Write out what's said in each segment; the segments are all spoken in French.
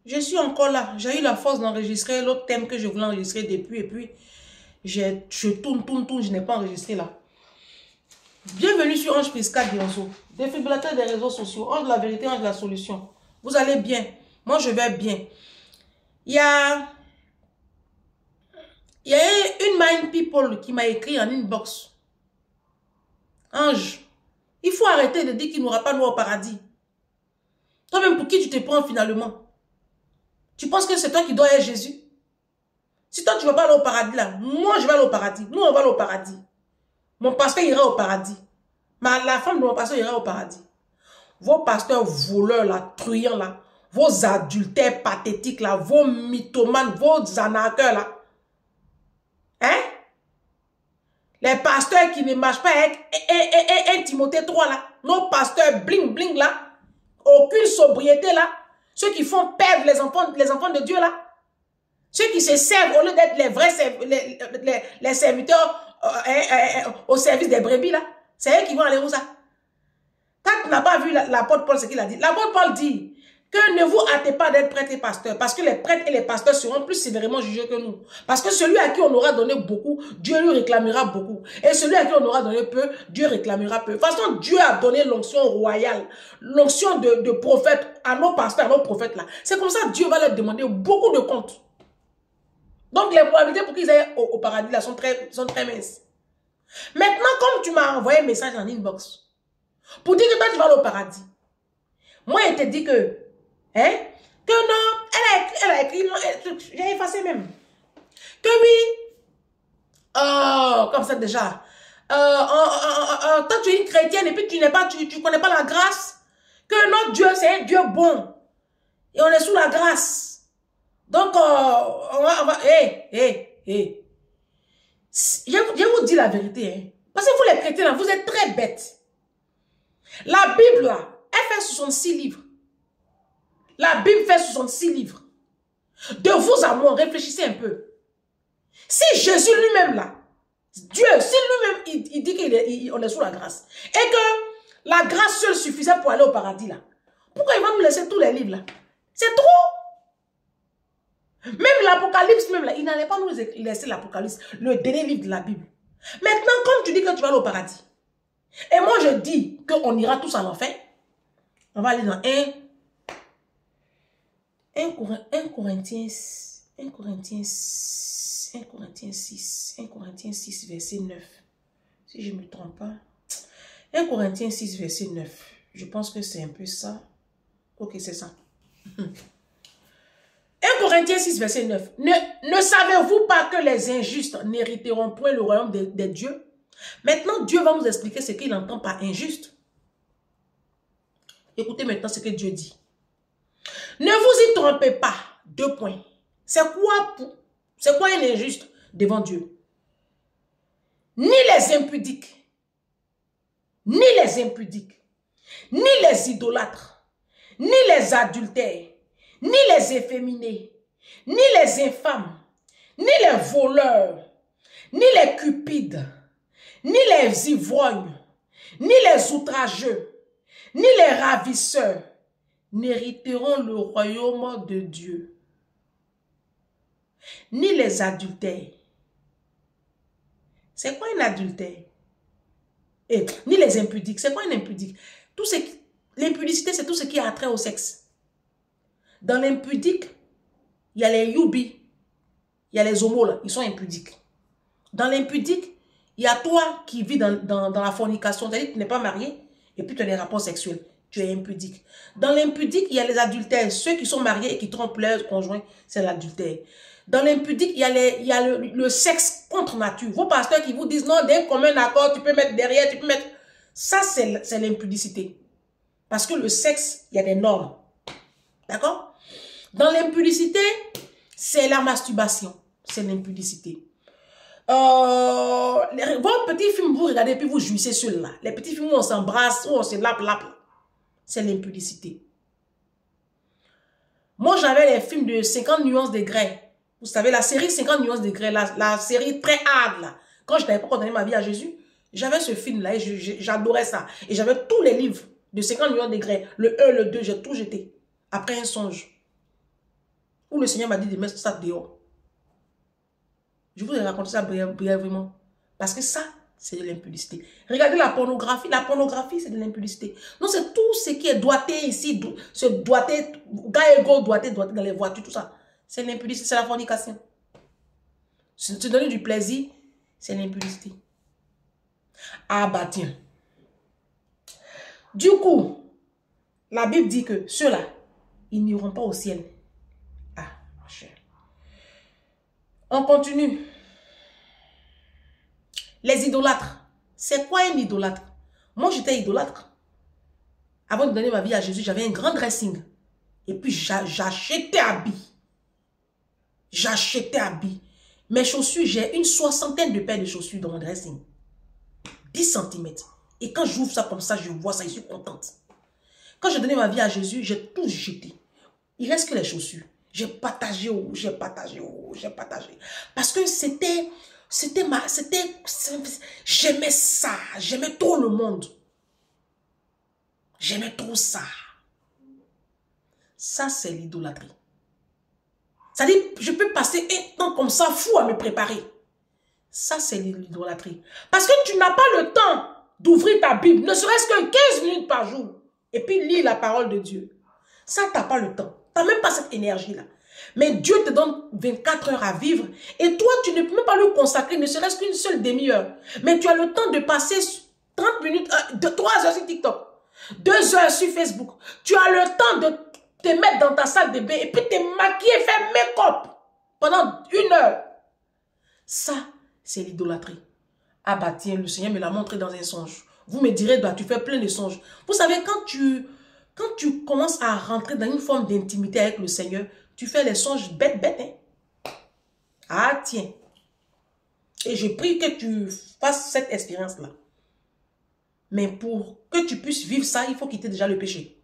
Je suis encore là. J'ai eu la force d'enregistrer l'autre thème que je voulais enregistrer depuis. Et puis, je tourne, je n'ai pas enregistré là. Bienvenue sur Ange Prisca Dionzo, défibrillateur des réseaux sociaux. Ange de la vérité, ange de la solution. Vous allez bien. Moi, je vais bien. Il y a une Mind People qui m'a écrit en inbox. Ange, il faut arrêter de dire qu'il n'y aura pas nous au paradis. Toi-même, pour qui tu te prends finalement? Tu penses que c'est toi qui dois être Jésus? Si toi, tu ne vas pas aller au paradis là, moi, je vais aller au paradis. Nous, on va aller au paradis. Mon pasteur ira au paradis. Mais la femme de mon pasteur ira au paradis. Vos pasteurs voleurs là, truands là, vos adultères pathétiques là, vos mythomanes, vos arnaqueurs là. Hein? Les pasteurs qui ne marchent pas avec 1 Timothée 3 là. Nos pasteurs bling bling là. Aucune sobriété là. Ceux qui font perdre les enfants de Dieu là. Ceux qui se servent au lieu d'être les vrais les serviteurs au service des brebis là. C'est eux qui vont aller où ça? Quand tu n'as pas vu l'apôtre Paul ce qu'il a dit. L'apôtre Paul dit que ne vous hâtez pas d'être prêtre et pasteur. Parce que les prêtres et les pasteurs seront plus sévèrement jugés que nous. Parce que celui à qui on aura donné beaucoup, Dieu lui réclamera beaucoup. Et celui à qui on aura donné peu, Dieu réclamera peu. De toute façon, Dieu a donné l'onction royale, l'onction de prophète à nos pasteurs, à nos prophètes là. C'est comme ça que Dieu va leur demander beaucoup de comptes. Donc les probabilités pour qu'ils aillent au paradis là sont très minces. Maintenant, comme tu m'as envoyé un message en inbox, pour dire que toi tu vas aller au paradis, moi elle te dit que, hein, que non, elle a écrit, non, j'ai effacé même, que oui, comme ça déjà, toi tu es une chrétienne et puis tu connais pas la grâce, que notre Dieu c'est un Dieu bon, et on est sous la grâce. Donc, on va, je vous dis la vérité, hein. Parce que vous les chrétiens, là, vous êtes très bêtes. La Bible, là, elle fait 66 livres. La Bible fait 66 livres. De vous à moi, réfléchissez un peu. Si Jésus lui-même, là, Dieu, si lui-même, il dit qu'on est sous la grâce, et que la grâce seule suffisait pour aller au paradis, là, pourquoi il va nous laisser tous les livres, là? C'est trop. Même l'Apocalypse, même là, il n'allait pas nous laisser l'Apocalypse, le dernier livre de la Bible. Maintenant, comme tu dis que tu vas aller au paradis, et moi je dis qu'on ira tous en enfer, on va aller dans 1 Corinthiens 6, verset 9. Si je ne me trompe pas. 1 Corinthiens 6, verset 9. Je pense que c'est un peu ça. Ok, c'est ça. 1 Corinthiens 6, verset 9. Ne savez-vous pas que les injustes n'hériteront point le royaume des dieux? Maintenant, Dieu va nous expliquer ce qu'il entend par injuste. Écoutez maintenant ce que Dieu dit. Ne vous y trompez pas. 2 points. C'est quoi un injuste devant Dieu? Ni les impudiques, ni les idolâtres, ni les adultères, ni les efféminés, ni les infâmes, ni les voleurs, ni les cupides, ni les ivrognes, ni les outrageux, ni les ravisseurs n'hériteront le royaume de Dieu. Ni les adultères. C'est quoi un adultère? Ni les impudiques. C'est quoi un impudique? L'impudicité, c'est tout ce qui a trait au sexe. Dans l'impudique, il y a les youbis, il y a les homos, là, ils sont impudiques. Dans l'impudique, il y a toi qui vis dans la fornication, c'est-à-dire que tu n'es pas marié, et puis tu as des rapports sexuels. Tu es impudique. Dans l'impudique, il y a les adultères. Ceux qui sont mariés et qui trompent leurs conjoints, c'est l'adultère. Dans l'impudique, il y a le sexe contre nature. Vos pasteurs qui vous disent, non, d'un commun accord, tu peux mettre derrière, tu peux mettre... Ça, c'est l'impudicité. Parce que le sexe, il y a des normes. D'accord? Dans l'impudicité, c'est la masturbation. C'est l'impudicité. Vos petits films, vous regardez, puis vous jouissez sur là. Les petits films où on s'embrasse, où on se lape. C'est l'impudicité. Moi, j'avais les films de 50 nuances de grès. Vous savez, la série 50 nuances de grès, la série très hard, là. Quand je n'avais pas donné ma vie à Jésus, j'avais ce film-là et j'adorais ça. Et j'avais tous les livres de 50 nuances de grès. Le 1, le 2, j'ai tout jeté. Après un songe. où le Seigneur m'a dit de mettre ça dehors. Je vous ai raconté ça brièvement. Parce que ça, c'est de l'impudicité. Regardez la pornographie. La pornographie, c'est de l'impudicité. Non, c'est tout ce qui est doigté ici. Ce doigté, gars et go doigté dans les voitures, tout ça. C'est l'impudicité, c'est la fornication. Se donner du plaisir, c'est l'impudicité. Ah bah tiens. Du coup, la Bible dit que ceux-là, ils n'iront pas au ciel. Ah, ma chère. On continue. Les idolâtres. C'est quoi un idolâtre? Moi, j'étais idolâtre. Avant de donner ma vie à Jésus, j'avais un grand dressing. Et puis, j'achetais habits. J'achetais habits. Mes chaussures, j'ai une 60aine de paires de chaussures dans mon dressing. 10 cm. Et quand j'ouvre ça comme ça, je vois ça, je suis contente. Quand j'ai donné ma vie à Jésus, j'ai tout jeté. Il reste que les chaussures. J'ai partagé, j'ai partagé. Parce que j'aimais ça. J'aimais trop le monde. J'aimais trop ça. Ça, c'est l'idolâtrie. C'est-à-dire, je peux passer un temps comme ça, fou à me préparer. Ça, c'est l'idolâtrie. Parce que tu n'as pas le temps d'ouvrir ta Bible, ne serait-ce que 15 minutes par jour. Et puis, lire la parole de Dieu. Ça, tu n'as pas le temps. Tu n'as même pas cette énergie-là. Mais Dieu te donne 24 heures à vivre. Et toi, tu ne peux même pas lui consacrer, ne serait-ce qu'une seule demi-heure. Mais tu as le temps de passer 30 minutes, 3 heures sur TikTok, 2 heures sur Facebook. Tu as le temps de te mettre dans ta salle de bain et puis te maquiller, faire make-up pendant 1 heure. Ça, c'est l'idolâtrie. Ah bah tiens, le Seigneur me l'a montré dans un songe. Vous me direz, bah, tu fais plein de songes. Vous savez, quand tu commences à rentrer dans une forme d'intimité avec le Seigneur, tu fais les songes bêtes, hein. Ah tiens. Et je prie que tu fasses cette expérience-là. Mais pour que tu puisses vivre ça, il faut quitter déjà le péché.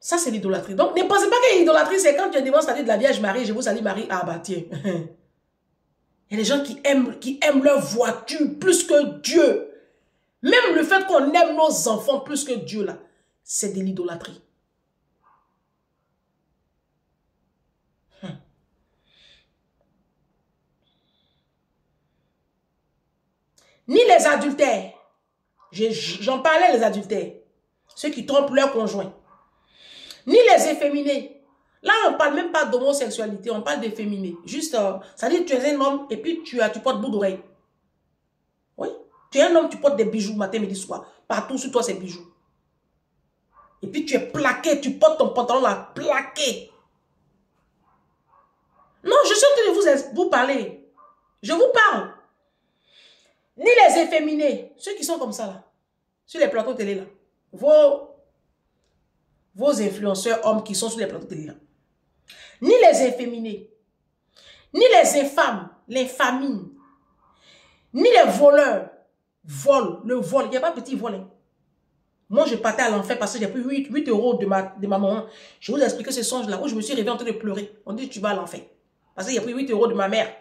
Ça, c'est l'idolâtrie. Donc, ne pensez pas que l'idolâtrie, c'est quand tu es devant le statut de la Vierge Marie, je vous salue Marie. Ah bah tiens. Il y a des gens qui aiment leur voiture plus que Dieu. Même le fait qu'on aime nos enfants plus que Dieu, là, c'est de l'idolâtrie. Ni les adultères. J'en parlais, les adultères. Ceux qui trompent leur conjoint. Ni les efféminés. Là, on ne parle même pas d'homosexualité, on parle d'efféminés. Juste, ça dit que tu es un homme et puis tu portes bout d'oreille. Oui. Tu es un homme, tu portes des bijoux matin, midi, soir. Partout sur toi, c'est bijoux. Et puis tu es plaqué, tu portes ton pantalon là, plaqué. Non, je suis en train de vous parler. Je vous parle. Ni les efféminés, ceux qui sont comme ça là, sur les plateaux télé là. Vos influenceurs hommes qui sont sur les plateaux télé là. Ni les efféminés, ni les infâmes, l'infamie, ni les voleurs, le vol, il n'y a pas petit vol. Hein. Moi, je partais à l'enfer parce que j'ai pris 8 euros de ma maman. Je vous ai expliqué ce songe-là où je me suis réveillée en train de pleurer. On dit, tu vas à l'enfer. Parce qu'il a pris 8 euros de ma mère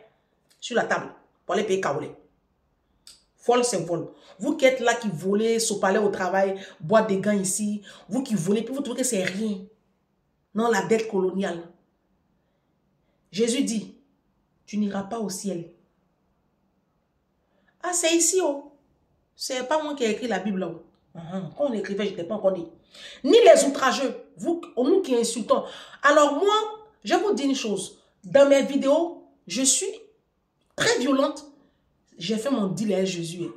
sur la table pour aller payer Kaolé. Vol, c'est vol. Vous qui êtes là, qui volez, sopalez au travail, boire des gants ici, vous qui volez, puis vous trouvez que c'est rien. Non, la dette coloniale. Jésus dit, tu n'iras pas au ciel. Ah, c'est ici, oh. C'est pas moi qui ai écrit la Bible, là. Quand on écrivait, je n'étais pas encore dit. Ni les outrageux, nous qui insultons. Alors moi, je vous dis une chose. Dans mes vidéos, je suis très violente. J'ai fait mon deal avec Jésus.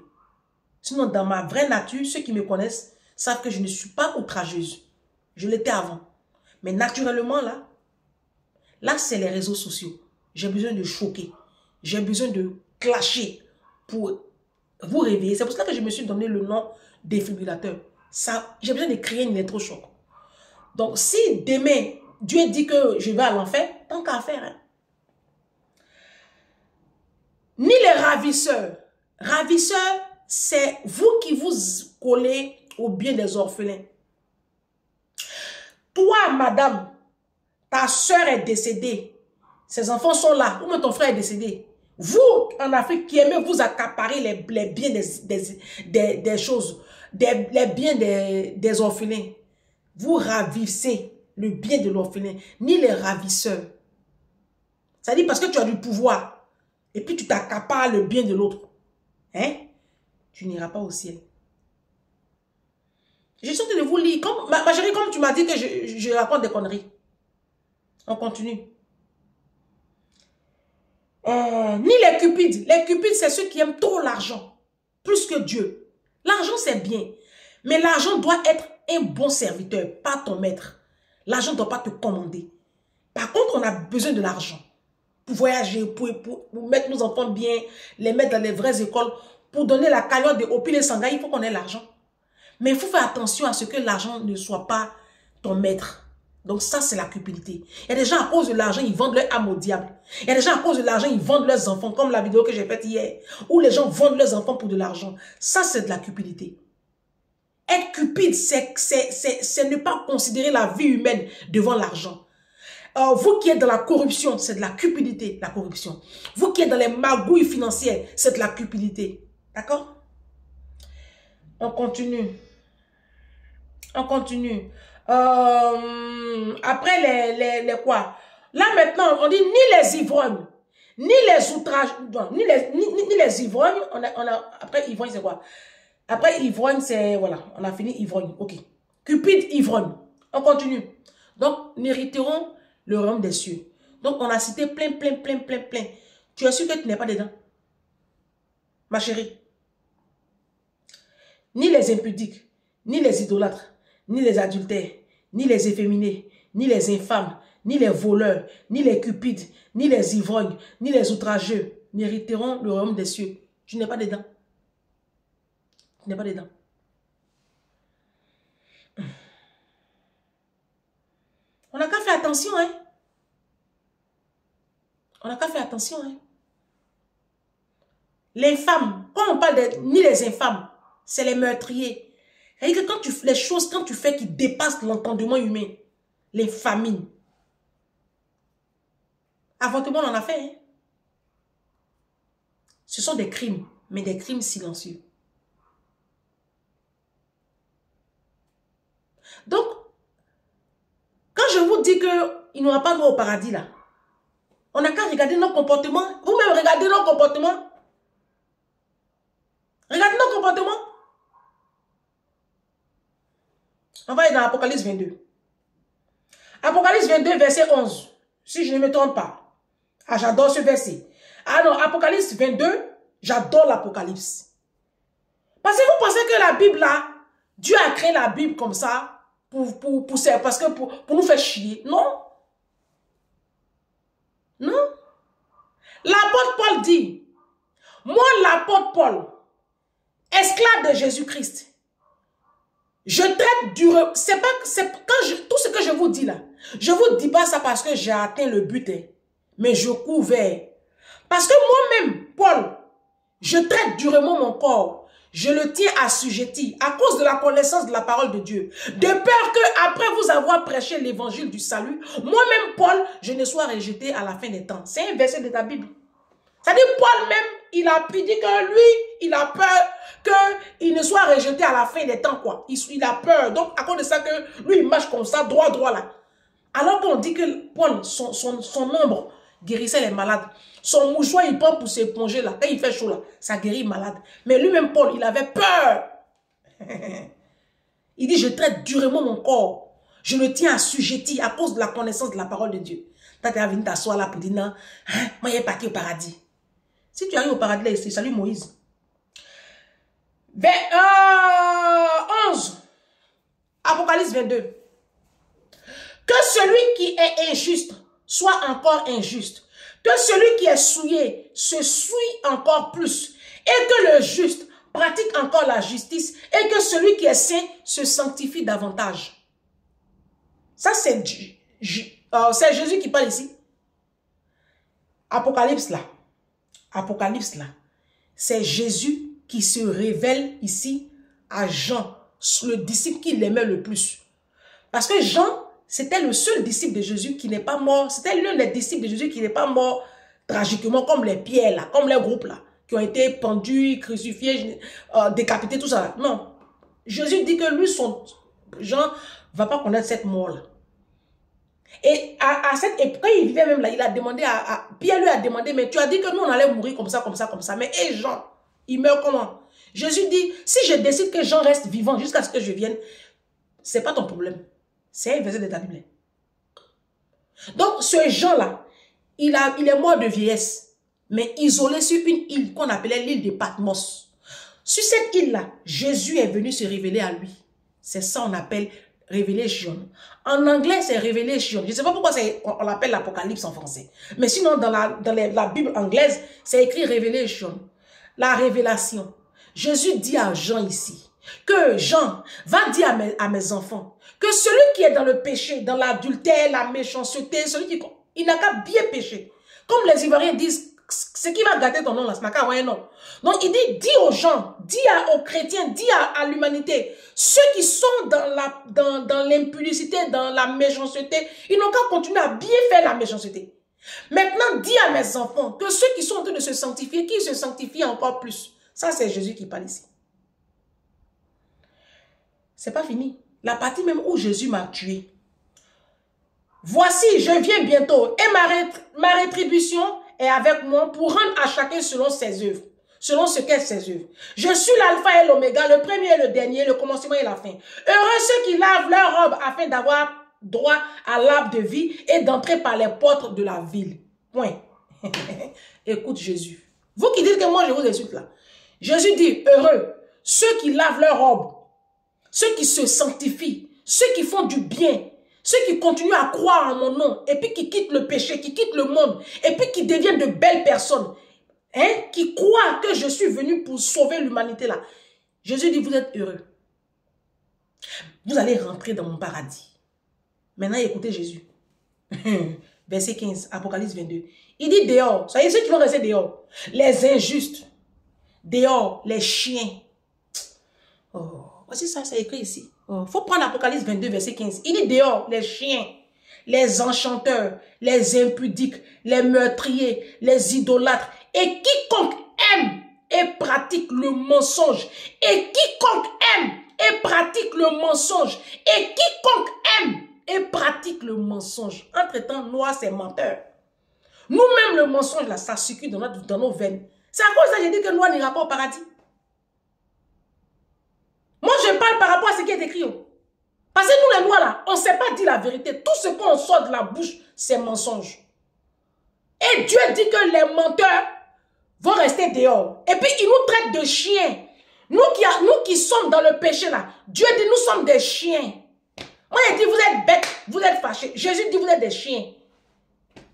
Sinon, dans ma vraie nature, ceux qui me connaissent savent que je ne suis pas outrageuse. Je l'étais avant. Mais naturellement, là c'est les réseaux sociaux. J'ai besoin de choquer. J'ai besoin de clasher pour vous réveiller. C'est pour ça que je me suis donné le nom défibrillateur. J'ai besoin de créer une électrochoc. Donc, si demain, Dieu dit que je vais à l'enfer, tant qu'à faire. Hein. Ni les ravisseurs. Ravisseurs, c'est vous qui vous collez au bien des orphelins. Toi, madame, ta soeur est décédée. Ses enfants sont là. Ou même ton frère est décédé. Vous, en Afrique, qui aimez vous accaparer les biens des choses, les biens des orphelins, vous ravissez le bien de l'orphelin, ni les ravisseurs. C'est-à-dire parce que tu as du pouvoir, et puis tu t'accapares le bien de l'autre. Hein? Tu n'iras pas au ciel. J'ai sorti de vous lire. Comme, ma chérie, comme tu m'as dit que je raconte des conneries. On continue. Ni les cupides. Les cupides, c'est ceux qui aiment trop l'argent. Plus que Dieu. L'argent, c'est bien. Mais l'argent doit être un bon serviteur, pas ton maître. L'argent ne doit pas te commander. Par contre, on a besoin de l'argent. Pour voyager, pour mettre nos enfants bien, les mettre dans les vraies écoles, pour donner la cagnotte de Opil et Sanga, il faut qu'on ait l'argent. Mais il faut faire attention à ce que l'argent ne soit pas ton maître. Donc ça, c'est la cupidité. Il y a des gens, à cause de l'argent, ils vendent leur âme au diable. Il y a des gens, à cause de l'argent, ils vendent leurs enfants, comme la vidéo que j'ai faite hier, où les gens vendent leurs enfants pour de l'argent. Ça, c'est de la cupidité. Être cupide, c'est ne pas considérer la vie humaine devant l'argent. Vous qui êtes dans la corruption, c'est de la cupidité, la corruption. Vous qui êtes dans les magouilles financières, c'est de la cupidité. D'accord? On continue. On continue. Après les quoi? Là maintenant, on dit ni les ivrognes, ni les outrages, ni les ivrognes. Après ivrogne, c'est quoi? Après ivrogne, c'est, voilà, on a fini ivrogne. Ok. Cupide, ivrogne. On continue. Donc, n'hériteront le royaume des cieux. Donc, on a cité plein. Tu es sûr que tu n'es pas dedans? Ma chérie. Ni les impudiques, ni les idolâtres, ni les adultères, ni les efféminés, ni les infâmes, ni les voleurs, ni les cupides, ni les ivrognes, ni les outrageux n'hériteront le royaume des cieux. Tu n'es pas dedans. Tu n'es pas dedans. On n'a qu'à faire attention, hein. On n'a qu'à faire attention, hein. Les femmes, quand on parle de ni les infâmes, c'est les meurtriers. C'est-à-dire que quand tu fais les choses, quand tu fais qui dépassent l'entendement humain, les famines. Avortement, on en a fait, hein. Ce sont des crimes, mais des crimes silencieux. Donc, quand je vous dis qu'il n'y aura pas droit au paradis, là, on n'a qu'à regarder nos comportements. Vous-même, regardez nos comportements. Regardez nos comportements. On va aller dans Apocalypse 22. Apocalypse 22, verset 11. Si je ne me trompe pas. Ah, j'adore ce verset. Ah non, Apocalypse 22, j'adore l'Apocalypse. Parce que vous pensez que la Bible, là, Dieu a créé la Bible comme ça pour nous faire chier. Non. Non. L'apôtre Paul dit, moi, l'apôtre Paul, esclave de Jésus-Christ, je traite durement. Tout ce que je vous dis là, je ne vous dis pas ça parce que j'ai atteint le but, hein, mais je cours vers. Parce que moi-même, Paul, je traite durement mon corps. Je le tiens assujetti à cause de la connaissance de la parole de Dieu. De peur que, après vous avoir prêché l'évangile du salut, moi-même, Paul, je ne sois rejeté à la fin des temps. C'est un verset de ta Bible. C'est-à-dire, Paul même, il a dit que lui, il a peur qu'il ne soit rejeté à la fin des temps, quoi. Il a peur. Donc, à cause de ça, que lui, il marche comme ça, droit, là. Alors qu'on dit que Paul, son ombre guérissait les malades. Son mouchoir, il prend pour s'éponger là. Quand il fait chaud là, ça guérit malade. Mais lui-même, Paul, il avait peur. Il dit, je traite durement mon corps. Je le tiens assujetti à cause de la connaissance de la parole de Dieu. Quand tu es venu t'asseoir là pour dire, non, hein, moi, il est parti au paradis. Si tu arrives au paradis, là, c'est salut Moïse. 11. Apocalypse 22. Que celui qui est injuste soit encore injuste. Que celui qui est souillé se souille encore plus. Et que le juste pratique encore la justice. Et que celui qui est saint se sanctifie davantage. Ça, c'est Jésus qui parle ici. Apocalypse là. Apocalypse là. C'est Jésus qui se révèle ici à Jean, le disciple qui l'aimait le plus. Parce que Jean, c'était le seul disciple de Jésus qui n'est pas mort. C'était l'un des disciples de Jésus qui n'est pas mort tragiquement comme les pierres là, comme les groupes là, qui ont été pendus, crucifiés, décapités, tout ça là. Non. Jésus dit que lui, Jean, ne va pas connaître cette mort là. Et à cette époque, quand il vivait même là, il a demandé Pierre lui a demandé, mais tu as dit que nous on allait mourir comme ça, comme ça, comme ça. Mais et Jean, il meurt comment? Jésus dit, si je décide que Jean reste vivant jusqu'à ce que je vienne, c'est pas ton problème. C'est un verset de ta Bible. Donc ce Jean-là, il est mort de vieillesse, mais isolé sur une île qu'on appelait l'île de Patmos. Sur cette île-là, Jésus est venu se révéler à lui. C'est ça qu'on appelle Révélation. En anglais, c'est Révélation. Je ne sais pas pourquoi on l'appelle l'Apocalypse en français. Mais sinon, dans la Bible anglaise, c'est écrit Révélation. La révélation. Jésus dit à Jean ici, que Jean va dire à mes enfants, que celui qui est dans le péché, dans l'adultère, la méchanceté, celui qui... il n'a qu'à bien pécher. Comme les Ivoiriens disent, ce qui va gâter ton nom là, ce n'est qu'à avoir un nom. Donc il dit, dis aux gens, dis aux chrétiens, dis à l'humanité, ceux qui sont dans l'impudicité, dans la méchanceté, ils n'ont qu'à continuer à bien faire la méchanceté. Maintenant, dis à mes enfants que ceux qui sont en train de se sanctifier, qu'ils se sanctifient encore plus. Ça, c'est Jésus qui parle ici. C'est pas fini. La partie même où Jésus m'a tué. Voici, je viens bientôt et ma rétribution est avec moi pour rendre à chacun selon ses œuvres. Selon ce qu'est ses œuvres. Je suis l'alpha et l'oméga, le premier et le dernier, le commencement et la fin. Heureux ceux qui lavent leur robe afin d'avoir droit à l'arbre de vie et d'entrer par les portes de la ville. Point. Écoute Jésus. Vous qui dites que moi je vous insulte là. Jésus dit, heureux ceux qui lavent leur robe, ceux qui se sanctifient, ceux qui font du bien, ceux qui continuent à croire en mon nom, et puis qui quittent le péché, qui quittent le monde, et puis qui deviennent de belles personnes, hein, qui croient que je suis venu pour sauver l'humanité là. Jésus dit, vous êtes heureux. Vous allez rentrer dans mon paradis. Maintenant, écoutez Jésus. Verset 15, Apocalypse 22. Il dit dehors, ça y est, ceux qui vont rester dehors, les injustes, dehors, les chiens. Oh, voici ça, c'est écrit ici. Oh, faut prendre Apocalypse 22, verset 15. Il dit dehors, les chiens, les enchanteurs, les impudiques, les meurtriers, les idolâtres, et quiconque aime et pratique le mensonge, et quiconque aime et pratique le mensonge, et quiconque aime et pratique le mensonge. Entre-temps, noir, c'est menteur. Nous-mêmes, le mensonge, là, ça circule dans nos veines. C'est à cause de ça que j'ai dit que noir n'ira pas au paradis. Moi, je parle par rapport à ce qui est écrit. Parce que nous, les noirs, là, on ne sait pas dire la vérité. Tout ce qu'on sort de la bouche, c'est mensonge. Et Dieu dit que les menteurs vont rester dehors. Et puis, il nous traite de chiens. Nous qui sommes dans le péché, là, Dieu dit, nous sommes des chiens. Moi, il dit, vous êtes bêtes, vous êtes fâchés. Jésus dit, vous êtes des chiens.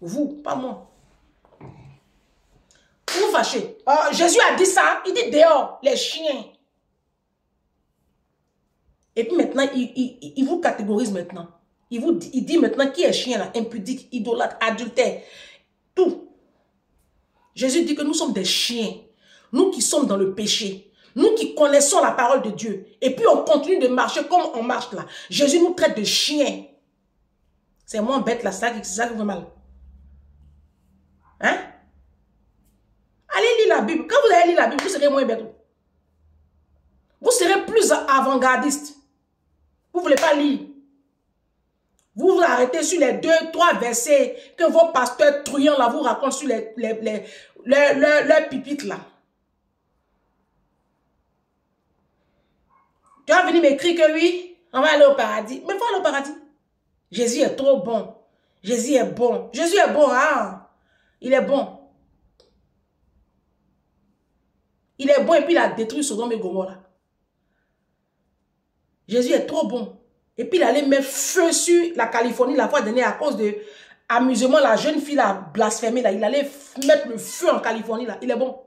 Vous, pas moi. Vous fâchez. Jésus a dit ça, il dit dehors, les chiens. Et puis maintenant, il vous catégorise maintenant. Il dit maintenant qui est chien là, impudique, idolâtre, adultère, tout. Jésus dit que nous sommes des chiens. Nous qui sommes dans le péché. Nous qui connaissons la parole de Dieu. Et puis on continue de marcher comme on marche là. Jésus nous traite de chiens. C'est moins bête là, c'est ça qui vous fait mal. Hein? Allez lire la Bible. Quand vous allez lire la Bible, vous serez moins bête. Vous serez plus avant-gardiste. Vous ne voulez pas lire. Vous vous arrêtez sur les 2-3 versets que vos pasteurs truands là vous racontent sur leur pupitre là. Tu vas venir m'écrire que oui, on va aller au paradis. Mais il faut aller au paradis. Jésus est trop bon. Jésus est bon. Jésus est bon, hein? Il est bon. Il est bon et puis il a détruit Sodome et Gomorrhe. Jésus est trop bon. Et puis il allait mettre feu sur la Californie la fois dernière à cause de amusement. La jeune fille a blasphémé là. Il allait mettre le feu en Californie là. Il est bon.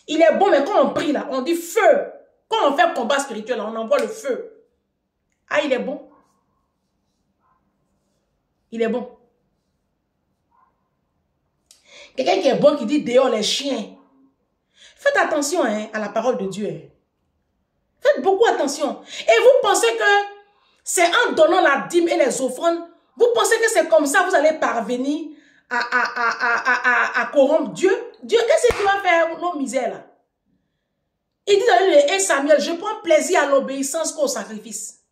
Il est bon, mais quand on prie là, on dit feu. Quand on fait un combat spirituel là, on envoie le feu. Ah, il est bon. Il est bon. Quelqu'un qui est bon qui dit dehors les chiens. Faites attention hein, à la parole de Dieu. Hein. Faites beaucoup attention. Et vous pensez que c'est en donnant la dîme et les offrandes, vous pensez que c'est comme ça que vous allez parvenir à corrompre Dieu? Dieu, qu'est-ce qu'il va faire nos misères là? Il dit dans le 1 Samuel, je prends plaisir à l'obéissance qu'au sacrifice.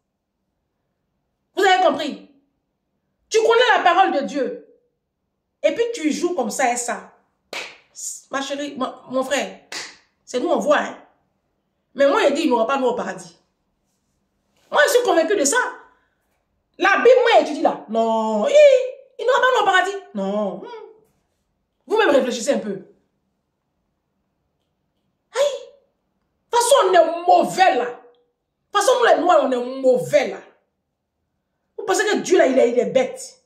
Vous avez compris? parole de Dieu. Et puis tu joues comme ça et ça. Ma chérie, mon frère, c'est nous on voit. Hein? Mais moi, il dit, il n'aura pas nous au paradis. Moi, je suis convaincu de ça. La Bible, moi, tu dis là. Non, il n'aura pas nous au paradis. Non. Vous-même réfléchissez un peu. De toute façon, on est mauvais là. De toute façon, nous les noirs, on est mauvais là. Vous pensez que Dieu là, il est bête.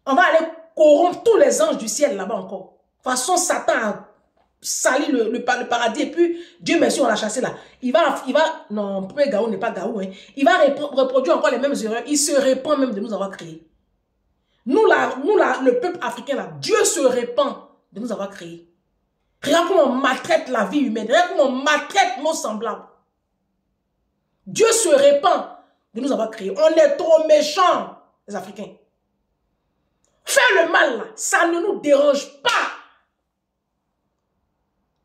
On va aller corrompre tous les anges du ciel là-bas encore. De toute façon, Satan a sali le paradis et puis Dieu merci, on l'a chassé là. Il va, non, premier Gaou n'est pas Gaou. Hein. Il va reproduire encore les mêmes erreurs. Il se répand même de nous avoir créés. Nous là, le peuple africain là, Dieu se répand de nous avoir créés. Regarde comment on maltraite la vie humaine. Regarde comment on maltraite nos semblables. Dieu se répand de nous avoir créés. On est trop méchants, les Africains. Faire le mal, là, ça ne nous dérange pas.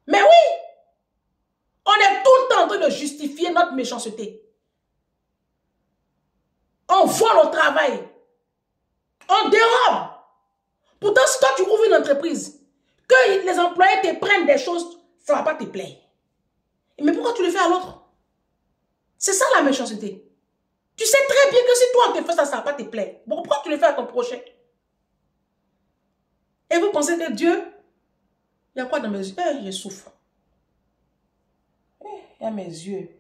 Mais oui, on est tout le temps en train de justifier notre méchanceté. On vole au travail. On dérobe. Pourtant, si toi, tu ouvres une entreprise, que les employés te prennent des choses, ça ne va pas te plaire. Mais pourquoi tu le fais à l'autre? C'est ça la méchanceté. Tu sais très bien que si toi, on te fait ça, ça ne va pas te plaire. Bon, pourquoi tu le fais à ton prochain? Et vous pensez que Dieu, il y a quoi dans mes yeux? Je souffre. Il y a mes yeux.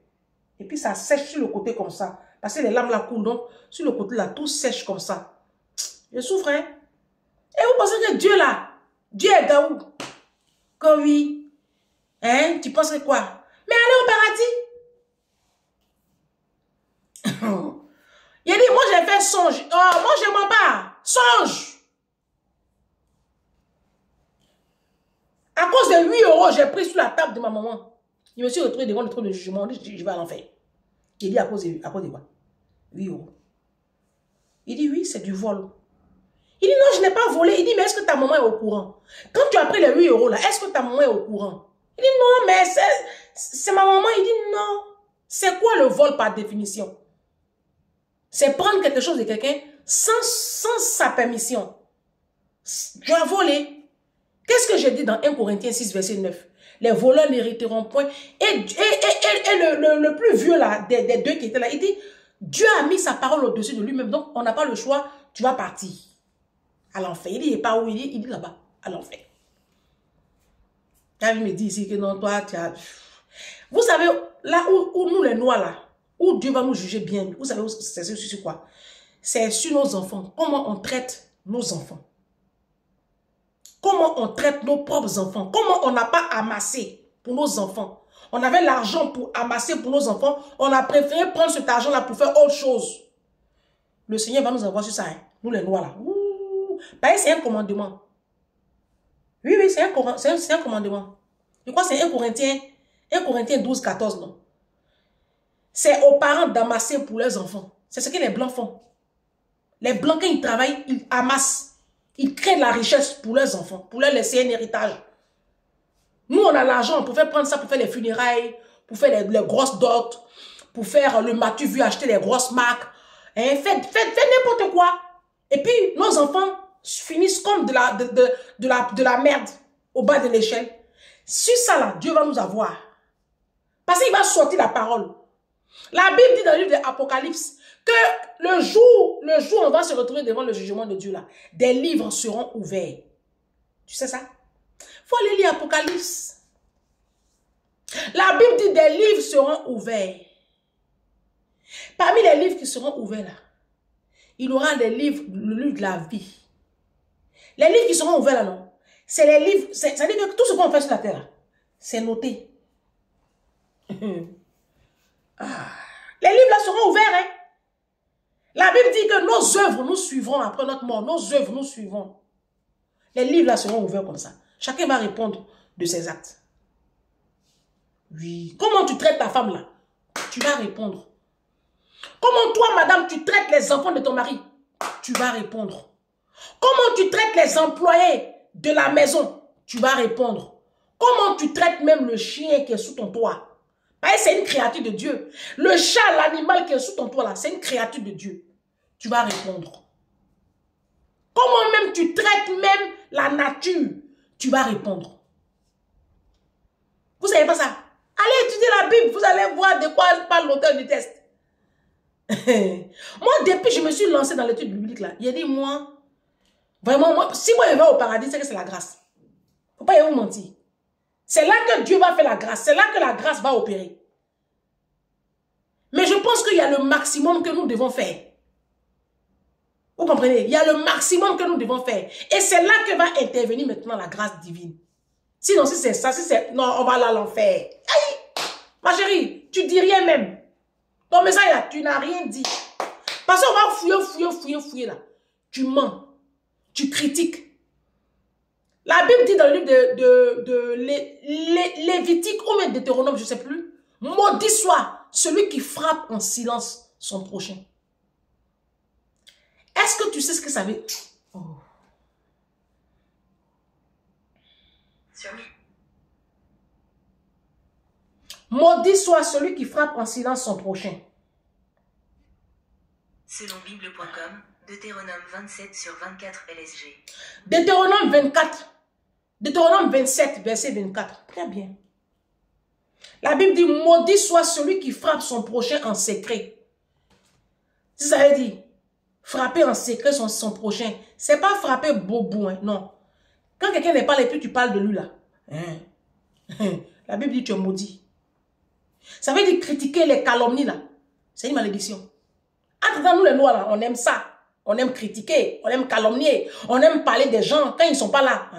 Et puis ça sèche sur le côté comme ça. Parce que les larmes là coulent. Donc, sur le côté là, tout sèche comme ça. Je souffre, hein? Et vous pensez que Dieu là, Dieu est Gaou. Que oui. Hein? Tu penses que quoi? Mais allez au paradis. Il a dit, moi j'ai fait songe. Oh, moi je mens pas. Songe. À cause de 8 euros, j'ai pris sur la table de ma maman. Je me suis retrouvé devant le trône de jugement. Je dis, je vais à l'enfer. Il dit, à cause de quoi? 8 euros. Il dit, oui, c'est du vol. Il dit, non, je n'ai pas volé. Il dit, mais est-ce que ta maman est au courant? Quand tu as pris les 8 euros là, est-ce que ta maman est au courant? Il dit, non, mais c'est ma maman. Il dit, non. C'est quoi le vol par définition? C'est prendre quelque chose de quelqu'un sans sa permission. Tu as volé. Qu'est-ce que j'ai dit dans 1 Corinthiens 6, verset 9? Les voleurs n'hériteront point. Et le plus vieux là, des deux qui étaient là, il dit, Dieu a mis sa parole au-dessus de lui-même. Donc, on n'a pas le choix. Tu vas partir à l'enfer. Il dit, il n'est pas où? Il dit là-bas, à l'enfer. Quand il me dit ici que non, toi, tu as... Vous savez, là où nous les noirs là, où Dieu va nous juger bien, vous savez, c'est sur quoi? C'est sur nos enfants. Comment on traite nos enfants. Comment on traite nos propres enfants. Comment on n'a pas amassé pour nos enfants. On avait l'argent pour amasser pour nos enfants. On a préféré prendre cet argent-là pour faire autre chose. Le Seigneur va nous avoir sur ça. Hein. Nous les noirs là. C'est un commandement. Oui, c'est un commandement. Je crois que c'est 1 Corinthiens 12, 14, non? C'est aux parents d'amasser pour leurs enfants. C'est ce que les Blancs font. Les Blancs, quand ils travaillent, ils amassent. Ils créent de la richesse pour leurs enfants, pour leur laisser un héritage. Nous, on a l'argent, on peut faire prendre ça pour faire les funérailles, pour faire les grosses dots, pour faire le matu vu acheter les grosses marques. Hein, faites n'importe quoi. Et puis, nos enfants finissent comme de la merde au bas de l'échelle. Sur ça, là, Dieu va nous avoir. Parce qu'il va sortir la parole. La Bible dit dans le livre de l'Apocalypse que le jour où on va se retrouver devant le jugement de Dieu là, des livres seront ouverts. Tu sais ça? Il faut aller lire l'Apocalypse. La Bible dit des livres seront ouverts. Parmi les livres qui seront ouverts là, il y aura des livres, le livre de la vie. Les livres qui seront ouverts là, non? C'est les livres, c'est-à-dire que tout ce qu'on fait sur la terre, c'est noté. Les livres là seront ouverts, hein? La Bible dit que nos œuvres nous suivront après notre mort. Nos œuvres nous suivront. Les livres là seront ouverts comme ça. Chacun va répondre de ses actes. Oui. Comment tu traites ta femme là? Tu vas répondre. Comment toi, madame, tu traites les enfants de ton mari? Tu vas répondre. Comment tu traites les employés de la maison? Tu vas répondre. Comment tu traites même le chien qui est sous ton toit? C'est une créature de Dieu. Le chat, l'animal qui est sous ton toit là, c'est une créature de Dieu. Tu vas répondre. Comment même tu traites même la nature, tu vas répondre. Vous savez pas ça? Allez étudier la Bible, vous allez voir de quoi parle l'auteur du test. Moi, depuis que je me suis lancé dans l'étude biblique, là, il a dit, moi, vraiment, moi, si moi je vais au paradis, c'est que c'est la grâce. Faut pas y vous mentir. C'est là que Dieu va faire la grâce. C'est là que la grâce va opérer. Mais je pense qu'il y a le maximum que nous devons faire. Vous comprenez? Il y a le maximum que nous devons faire. Et c'est là que va intervenir maintenant la grâce divine. Sinon, si c'est ça, si c'est... Non, on va aller à l'enfer. Aïe! Ma chérie, tu dis rien même. Ton message là, tu n'as rien dit. Parce qu'on va fouiller là. Tu mens. Tu critiques. La Bible dit dans le livre de Lévitique ou même Deutéronome, je ne sais plus. Maudit soit celui qui frappe en silence son prochain. Est-ce que tu sais ce que ça veut dire? Oh. Maudit soit celui qui frappe en silence son prochain. Selon Bible.com, Deutéronome 27 sur 24 LSG. Deutéronome 24. Deutéronome 27, verset 24. Très bien. La Bible dit, maudit soit celui qui frappe son prochain en secret. Si ça veut dire, frapper en secret son prochain, c'est pas frapper bobo, hein, non. Quand quelqu'un n'est pas là et puis tu parles de lui là, la Bible dit tu es maudit. Ça veut dire critiquer les calomnies là. C'est une malédiction. Entre nous les noirs là, on aime ça. On aime critiquer, on aime calomnier, on aime parler des gens quand ils ne sont pas là.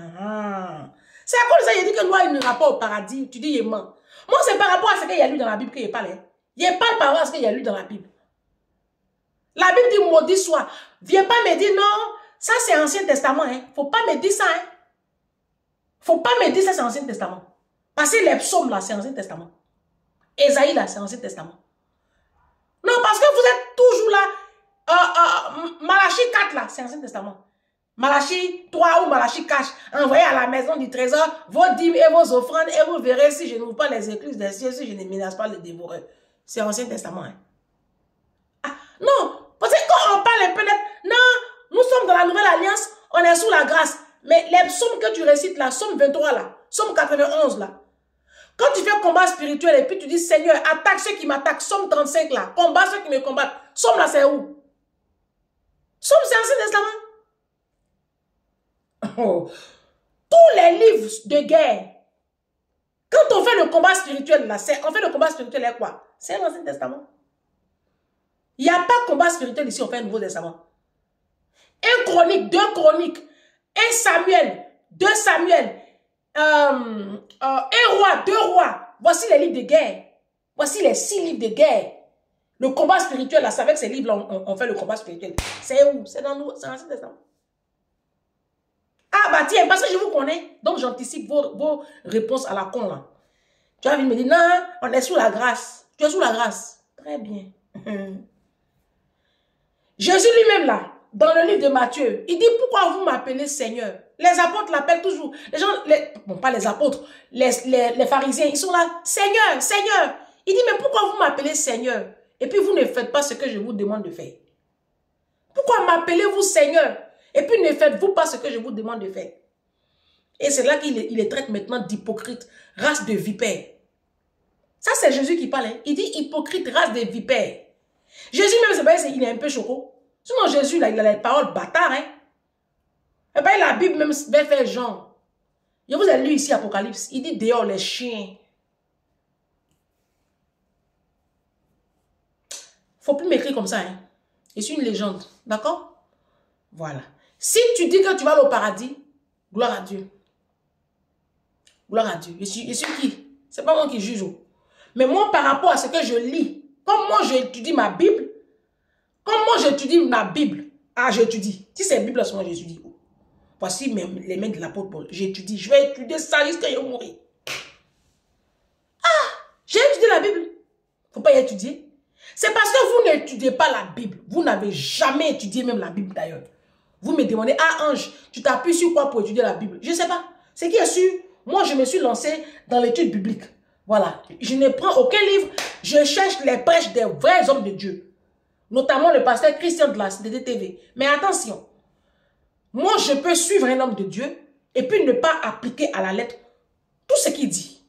C'est à cause de ça qu'il dit que noir il n'ira pas au paradis. Tu dis il ment. Moi c'est par rapport à ce qu'il y a lu dans la Bible qu'il parle. Il parle par rapport à ce qu'il y a lu dans la Bible. La Bible dit maudit soit. Viens pas me dire non, ça c'est Ancien Testament. Faut pas me dire ça. Faut pas me dire ça c'est Ancien Testament. Parce que les psaumes là c'est Ancien Testament. Ésaïe là c'est Ancien Testament. Non parce que vous êtes toujours là. Malachie 4 là c'est Ancien Testament. Malachie 3 ou Malachie 4, envoyez à la maison du trésor vos dîmes et vos offrandes et vous verrez si je n'ouvre pas les écluses des cieux, si je ne menace pas le dévoreur. C'est Ancien Testament. Non, parce que quand on parle un peu non, nous sommes dans la nouvelle alliance, on est sous la grâce. Mais les psaumes que tu récites là, psaume 23 là, psaume 91 là, quand tu fais combat spirituel et puis tu dis Seigneur, attaque ceux qui m'attaquent, psaume 35 là, combat ceux qui me combattent, psaume là c'est où? Psaume c'est Ancien Testament. Oh. Tous les livres de guerre, quand on fait le combat spirituel là, on fait le combat spirituel là quoi? C'est l'Ancien Testament. Il n'y a pas de combat spirituel ici, on fait un Nouveau Testament. 1 Chronique, 2 Chroniques, 1 Samuel, 2 Samuel, 1 Roi, 2 Rois. Voici les livres de guerre. Voici les 6 livres de guerre. Le combat spirituel, là, c'est avec ces livres-là, on fait le combat spirituel. C'est où? C'est dans l'Ancien Testament. Ah bah tiens, parce que je vous connais, donc j'anticipe vos réponses à la con là. Tu as envie de me dire, non, on est sous la grâce. Tu es sous la grâce. Très bien. Jésus lui-même là, dans le livre de Matthieu, il dit, pourquoi vous m'appelez Seigneur? Les apôtres l'appellent toujours. Les gens, bon pas les apôtres, les pharisiens, ils sont là, Seigneur, Seigneur. Il dit, mais pourquoi vous m'appelez Seigneur? Et puis vous ne faites pas ce que je vous demande de faire. Pourquoi m'appelez-vous Seigneur? Et puis ne faites-vous pas ce que je vous demande de faire. Et c'est là qu'il les traite maintenant d'hypocrites, race de vipères. Ça c'est Jésus qui parle. Il dit hypocrite, race de vipères. Jésus même, c'est pas, il est un peu choco. Sinon Jésus, là, il a les paroles bâtards. Et bien la Bible même va faire genre. Je vous ai lu ici Apocalypse. Il dit dehors les chiens. Faut plus m'écrire comme ça. Je suis une légende. D'accord? Voilà. Si tu dis que tu vas aller au paradis, gloire à Dieu. Gloire à Dieu. Je suis qui? C'est pas moi qui juge. Mais moi, par rapport à ce que je lis, comme moi j'étudie ma Bible, comme moi j'étudie ma Bible, j'étudie. Si c'est la Bible, moi j'étudie. Voici les mains de l'apôtre Paul. J'étudie. Je vais étudier ça jusqu'à y mourir. J'ai étudié la Bible. Faut pas y étudier. C'est parce que vous n'étudiez pas la Bible. Vous n'avez jamais étudié même la Bible d'ailleurs. Vous me demandez, Ange, tu t'appuies sur quoi pour étudier la Bible? Je ne sais pas. C'est qui est sûr? Moi, je me suis lancé dans l'étude biblique. Voilà. Je ne prends aucun livre. Je cherche les prêches des vrais hommes de Dieu. Notamment le pasteur Christian de la CDTV. Mais attention. Moi, je peux suivre un homme de Dieu et puis ne pas appliquer à la lettre tout ce qu'il dit.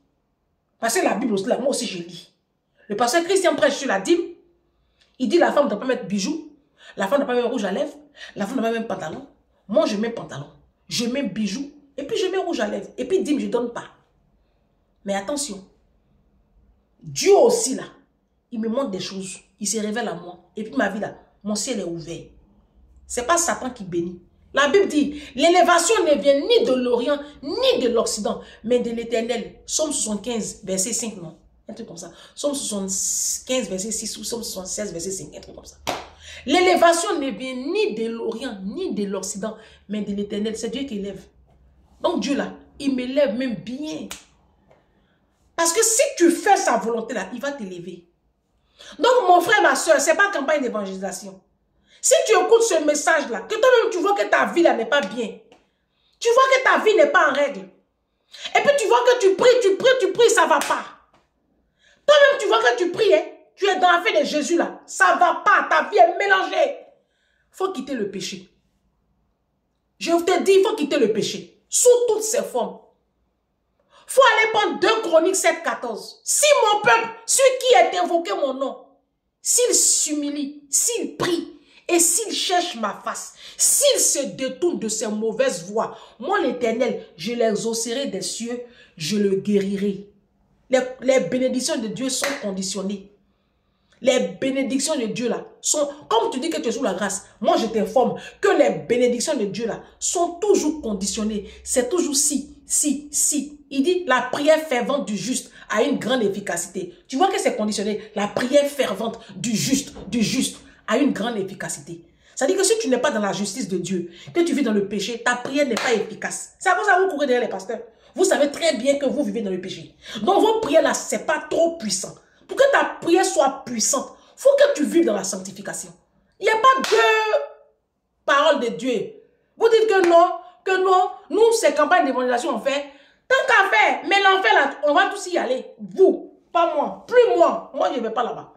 Parce que la Bible aussi, là, moi aussi, je lis. Le pasteur Christian prêche sur la dîme. Il dit la femme ne doit pas mettre bijoux, la femme ne doit pas mettre rouge à lèvres, la femme ne doit pas mettre pantalon. Moi, je mets pantalon, je mets bijoux, et puis je mets rouge à lèvres. Et puis dîme, je ne donne pas. Mais attention, Dieu aussi, là, il me montre des choses. Il se révèle à moi. Et puis ma vie, là, mon ciel est ouvert. Ce n'est pas Satan qui bénit. La Bible dit, l'élévation ne vient ni de l'Orient, ni de l'Occident, mais de l'Éternel. Somme 75, verset 5, non? Un truc comme ça. Somme 75, verset 6 ou Somme 76, verset 5. Un truc comme ça. L'élévation ne vient ni de l'Orient, ni de l'Occident, mais de l'Éternel. C'est Dieu qui élève. Donc Dieu là, il m'élève même bien. Parce que si tu fais sa volonté là, il va t'élever. Donc mon frère, ma soeur, ce n'est pas campagne d'évangélisation. Si tu écoutes ce message là, que toi-même tu vois que ta vie là n'est pas bien. Tu vois que ta vie n'est pas en règle. Et puis tu vois que tu pries, ça ne va pas. Toi-même, tu vois que tu pries, hein? Tu es dans la fête de Jésus là. Ça ne va pas, ta vie est mélangée. Il faut quitter le péché. Je te dis, il faut quitter le péché. Sous toutes ses formes. Il faut aller prendre 2 Chroniques 7, 14. Si mon peuple, celui qui a invoqué mon nom, s'il s'humilie, s'il prie, et s'il cherche ma face, s'il se détourne de ses mauvaises voies, moi l'Éternel, je l'exaucerai des cieux, je le guérirai. Les bénédictions de Dieu sont conditionnées. Les bénédictions de Dieu là sont, comme tu dis que tu es sous la grâce, moi je t'informe que les bénédictions de Dieu là sont toujours conditionnées. C'est toujours si. Il dit la prière fervente du juste a une grande efficacité. Tu vois que c'est conditionné. La prière fervente du juste a une grande efficacité. C'est-à-dire que si tu n'es pas dans la justice de Dieu, que tu vis dans le péché, ta prière n'est pas efficace. C'est à cause que vous courez derrière les pasteurs. Vous savez très bien que vous vivez dans le péché. Donc vos prières là, c'est pas trop puissant. Pour que ta prière soit puissante, il faut que tu vives dans la sanctification. Il n'y a pas de parole de Dieu. Vous dites que non, nous, ces campagnes d'évangélisation, on fait. Tant qu'à faire, mais l'enfer là, on va tous y aller. Vous, pas moi, plus moi. Moi, je ne vais pas là-bas.